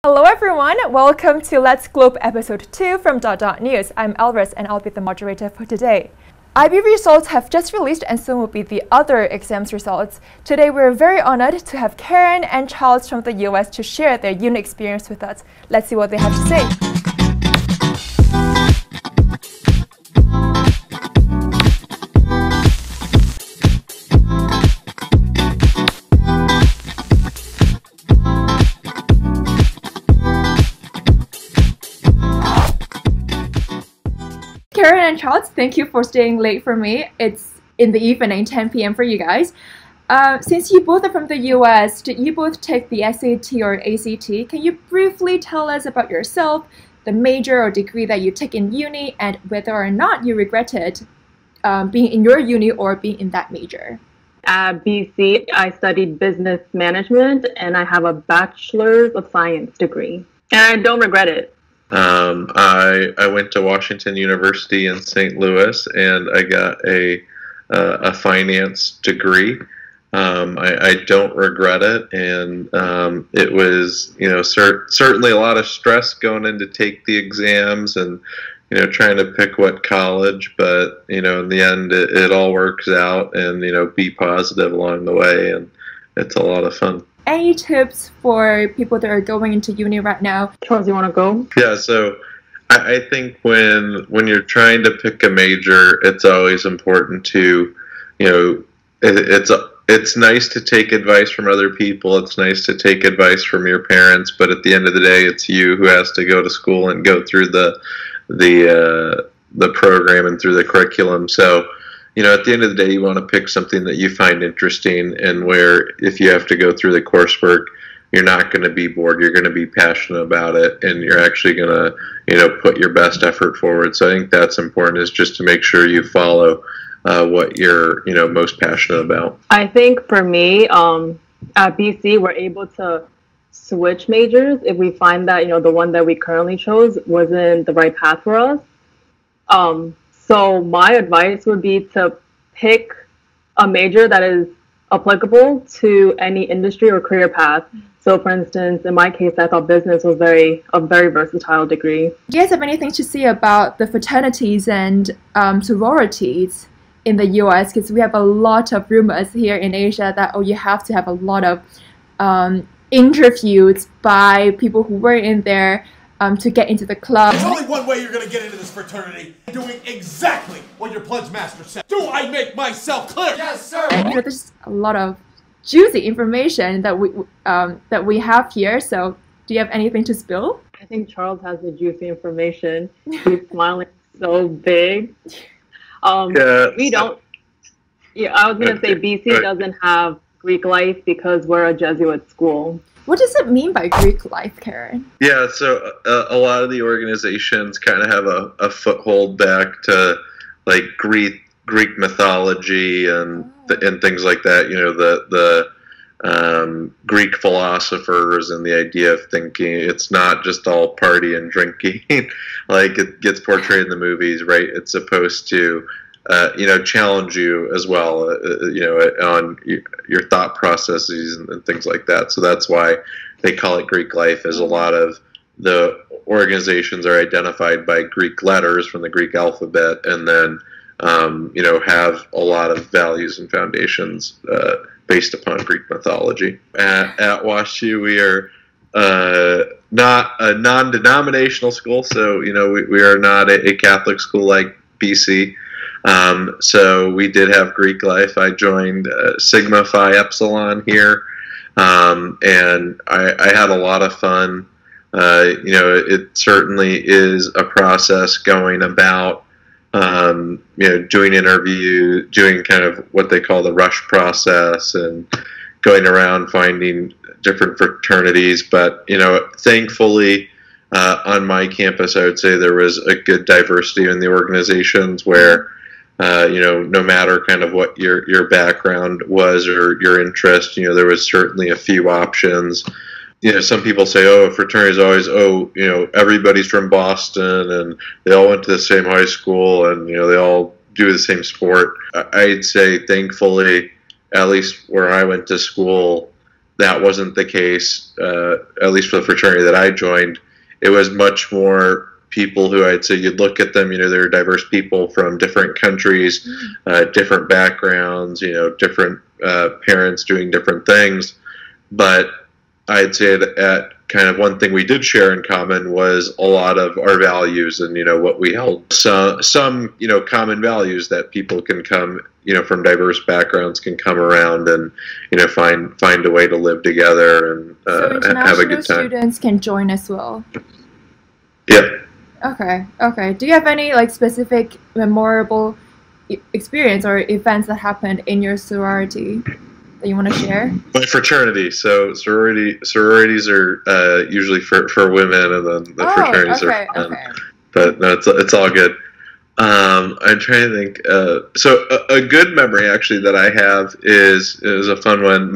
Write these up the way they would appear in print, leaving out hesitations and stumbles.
Hello everyone, welcome to Let's Globe episode 2 from DotDotNews. I'm Elvis and I'll be the moderator for today. IB results have just released and soon will be the other exams results. Today we're very honored to have Karen and Charles from the US to share their unique experience with us. Let's see what they have to say. Karen and Charles, thank you for staying late for me. It's in the evening, 10 p.m. for you guys. Since you both are from the US, did you both take the SAT or ACT? Can you briefly tell us about yourself, the major or degree that you take in uni, and whether or not you regretted being in your uni or being in that major? At BC, I studied business management and I have a bachelor's of science degree. And I don't regret it. I went to Washington University in St. Louis and I got a finance degree. I don't regret it, and it was, certainly a lot of stress going in to take the exams and, trying to pick what college, but, in the end it all works out, and, be positive along the way, and it's a lot of fun. Any tips for people that are going into uni right now? Charles, you want to go? Yeah, so I think when you're trying to pick a major, it's always important to, it's nice to take advice from other people. It's nice to take advice from your parents, but at the end of the day, it's you who has to go to school and go through the program and through the curriculum. So, at the end of the day, you want to pick something that you find interesting, and where if you have to go through the coursework, you're not going to be bored. You're going to be passionate about it, and you're actually going to, put your best effort forward. So I think that's important, is just to make sure you follow what you're, most passionate about. I think for me, at BC, we're able to switch majors if we find that, the one that we currently chose wasn't the right path for us. So my advice would be to pick a major that is applicable to any industry or career path. So for instance, in my case, I thought business was a very versatile degree. Do you guys have anything to say about the fraternities and sororities in the US? Because we have a lot of rumors here in Asia that, you have to have a lot of interviews by people who were in there to get into the club. There's only one way you're going to get into this fraternity, doing exactly what your pledge master said. Do I make myself clear? Yes, sir! And, there's a lot of juicy information that we have here, so do you have anything to spill? I think Charles has the juicy information. He's smiling so big. We don't... Yeah, I was going to say BC doesn't have Greek life because we're a Jesuit school. What does it mean by Greek life, Karen? Yeah, so a lot of the organizations kind of have a foothold back to like Greek mythology and things like that. The Greek philosophers and the idea of thinking it's not just all party and drinking like it gets portrayed in the movies, right? It's supposed to challenge you as well, on your thought processes and things like that. So that's why they call it Greek life, as a lot of the organizations are identified by Greek letters from the Greek alphabet, and then, have a lot of values and foundations based upon Greek mythology. At WashU, we are not a non-denominational school, so, we are not a Catholic school like BC. So we did have Greek life. I joined Sigma Phi Epsilon here, and I had a lot of fun. It certainly is a process going about, doing interviews, doing kind of what they call the rush process, and going around finding different fraternities. But, thankfully, on my campus, I would say there was a good diversity in the organizations where, no matter kind of what your background was or your interest, there was certainly a few options. Some people say, fraternity is always, everybody's from Boston and they all went to the same high school and, they all do the same sport. I'd say, thankfully, at least where I went to school, that wasn't the case, at least for the fraternity that I joined. It was much more people who I'd say you'd look at them, they're diverse people from different countries, different backgrounds, different parents doing different things. But I'd say that kind of one thing we did share in common was a lot of our values and, what we held. So, some, common values that people can come, from diverse backgrounds can come around and, find a way to live together and have a good time. So students can join as well? Yeah. Okay. Do you have any specific memorable experience or events that happened in your sorority that you want to share? My fraternity. So sororities are usually for women, and then the fraternities are fun. Okay. But no, it's all good. I'm trying to think. So a good memory actually that I have is a fun one.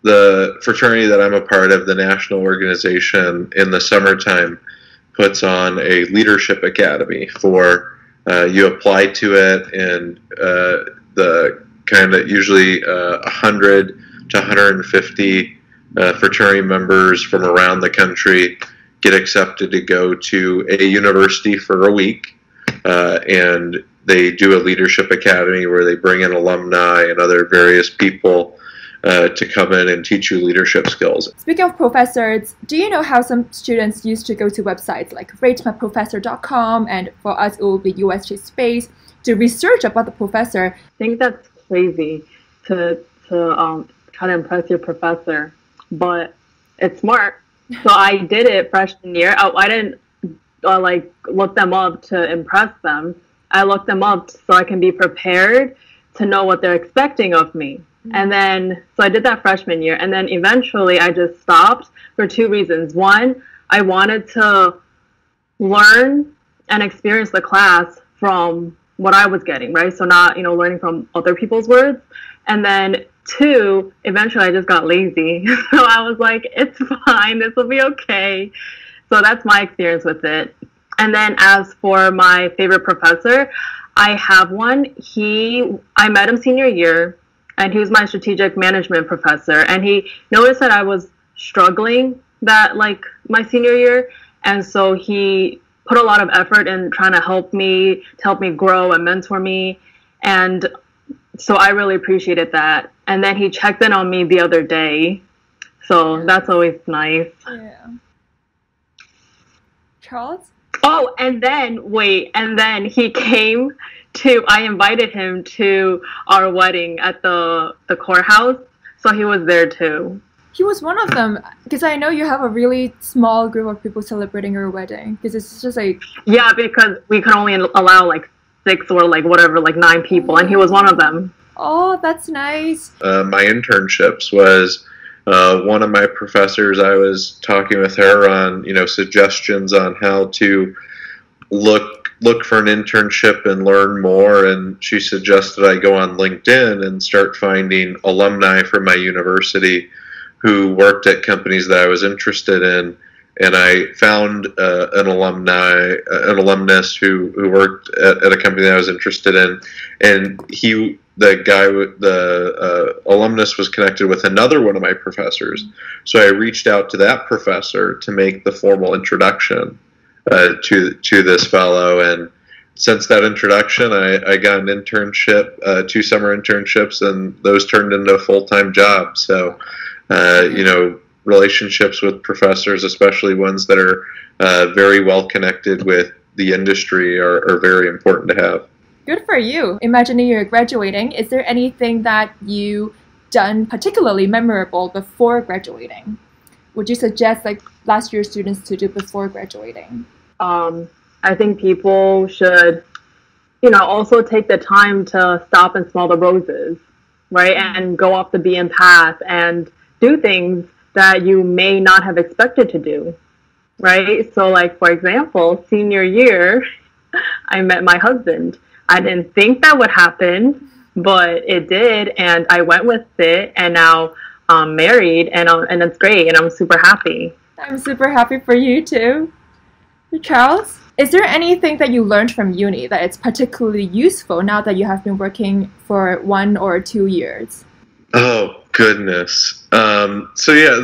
The fraternity that I'm a part of, the national organization, in the summertime puts on a leadership academy for you apply to it, and the kind of usually 100 to 150 fraternity members from around the country get accepted to go to a university for a week, and they do a leadership academy where they bring in alumni and other various people to come in and teach you leadership skills. Speaking of professors, do you know how some students used to go to websites like ratemyprofessor.com, and for us it will be USG Space, to research about the professor? I think that's crazy to try to impress your professor, but it's smart. So I did it freshman year. I didn't look them up to impress them. I looked them up so I can be prepared to know what they're expecting of me. And then, so I did that freshman year, and then eventually I just stopped for two reasons. One, I wanted to learn and experience the class from what I was getting, right? So not, learning from other people's words. And then two, eventually I just got lazy. So I was like, it's fine, this will be okay. So that's my experience with it. And then as for my favorite professor, I have one. I met him senior year, and he was my strategic management professor. And he noticed that I was struggling my senior year. And so he put a lot of effort in trying to help me grow and mentor me. And so I really appreciated that. And then he checked in on me the other day. So that's always nice. Yeah. Charles? Oh, and then he came I invited him to our wedding at the courthouse, so he was there too. He was one of them, because I know you have a really small group of people celebrating your wedding, because it's just Yeah, because we can only allow 6 or 9 people, and he was one of them. Oh, that's nice. My internships was one of my professors. I was talking with her on, suggestions on how to look for an internship and learn more, and she suggested I go on LinkedIn and start finding alumni from my university who worked at companies that I was interested in. And I found an alumnus who worked at a company that I was interested in, and the alumnus was connected with another one of my professors. So I reached out to that professor to make the formal introduction to this fellow, and since that introduction, I got an internship, 2 summer internships, and those turned into a full-time job. So, relationships with professors, especially ones that are very well connected with the industry, are very important to have. Good for you. Imagining you're graduating, is there anything that you done particularly memorable before graduating? Would you suggest last year students to do before graduating? I think people should, also take the time to stop and smell the roses, right? And go off the beaten path and do things that you may not have expected to do, right? So for example, senior year, I met my husband. I didn't think that would happen, but it did, and I went with it, and now I'm married, and it's great, and I'm super happy. I'm super happy for you too. Charles, is there anything that you learned from uni that is particularly useful now that you have been working for 1 or 2 years? Oh, goodness. So yeah,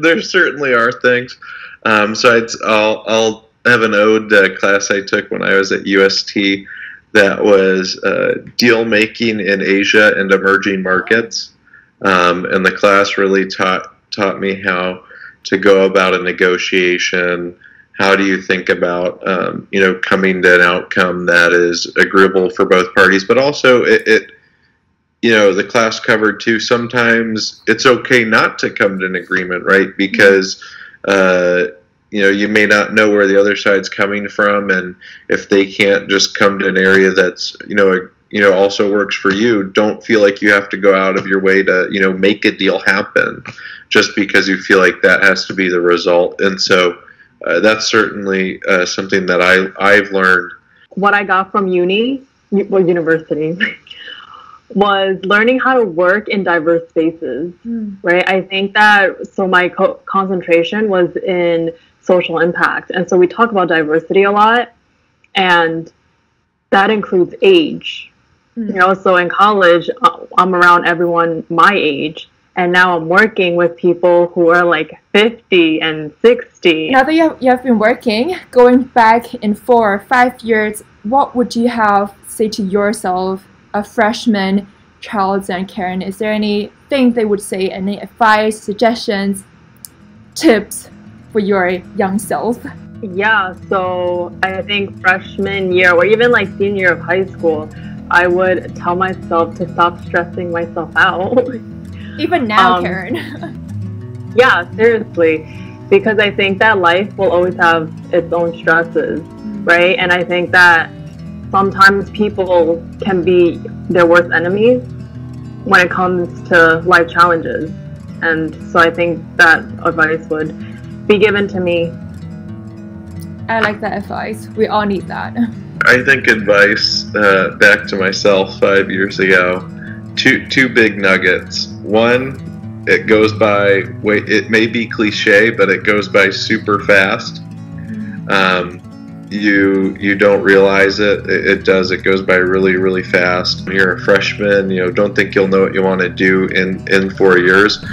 there certainly are things. So I'll have an ode class I took when I was at UST that was deal making in Asia and emerging markets, and the class really taught me how to go about a negotiation. How do you think about coming to an outcome that is agreeable for both parties, but also it the class covered too, sometimes it's okay not to come to an agreement, right? Because you may not know where the other side's coming from, and if they can't just come to an area that's also works for you, don't feel like you have to go out of your way to make a deal happen just because you feel like that has to be the result. And so that's certainly something that I've learned. What I got from university was learning how to work in diverse spaces, right? I think that, so my concentration was in social impact. And so we talk about diversity a lot, and that includes age. So in college, I'm around everyone my age, and now I'm working with people who are like 50 and 60. Now that you have been working, going back in 4 or 5 years, what would you say to yourself, a freshman, Charles and Karen? Is there anything they would say, any advice, suggestions, tips for your young self? Yeah, so I think freshman year or even like senior year of high school, I would tell myself to stop stressing myself out. Even now, Karen. Yeah, seriously, because I think that life will always have its own stresses, right? And I think that sometimes people can be their worst enemies when it comes to life challenges. And so I think that advice would be given to me. I like that advice. We all need that. I think advice back to myself 5 years ago, two big nuggets. One, it goes by, it may be cliche, but it goes by super fast. You don't realize it. It does. It goes by really, really fast. When you're a freshman, don't think you'll know what you want to do in 4 years.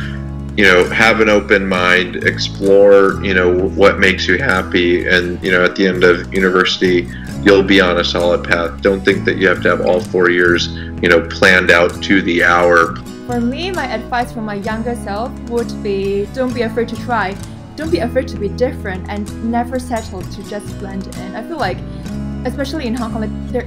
Have an open mind, explore, what makes you happy. And, at the end of university, you'll be on a solid path. Don't think that you have to have all 4 years, planned out to the hour. For me, my advice for my younger self would be, don't be afraid to try. Don't be afraid to be different, and never settle to just blend in. I feel like, especially in Hong Kong,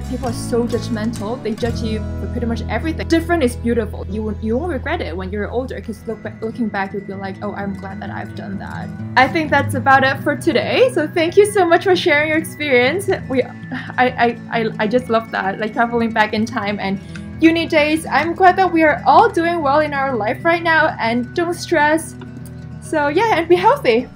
people are so judgmental. They judge you for pretty much everything. Different is beautiful. You won't regret it when you're older, because looking back, you'll be like, oh, I'm glad that I've done that. I think that's about it for today. So thank you so much for sharing your experience. I just love that, like traveling back in time and uni days. I'm glad that we are all doing well in our life right now, and don't stress. So yeah, and be healthy.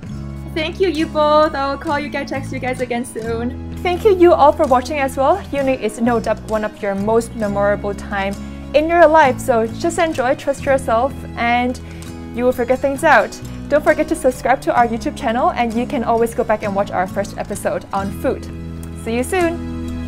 Thank you both. I'll call you guys, text you guys again soon. Thank you all for watching as well. Uni is no doubt one of your most memorable time in your life. So just enjoy, trust yourself, and you will figure things out. Don't forget to subscribe to our YouTube channel, and you can always go back and watch our first episode on food. See you soon.